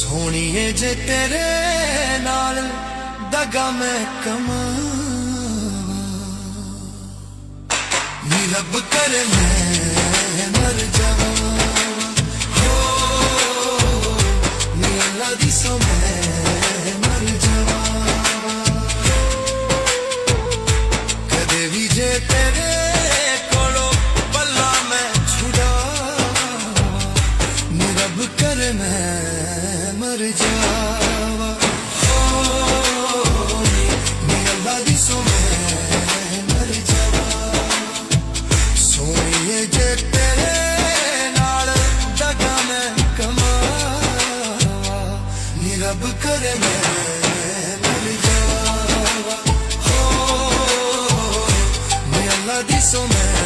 सोनिए जे तेरे नाल दगा मैं कमा नी रब करे मैं मर जावा हो नी अल्लाह दी सो मैं मर जावा कदे भी जे तेरे कोलो पल्ला मैं छुड़ा नी रब करे मैं मर जावा हो नी अल्लाह दी सो मैं मर जावा सोनिए जे तेरे नाल दगा मैं कमा नी रब करे मैं मर जावा हो नी अल्लाह दी सो मैं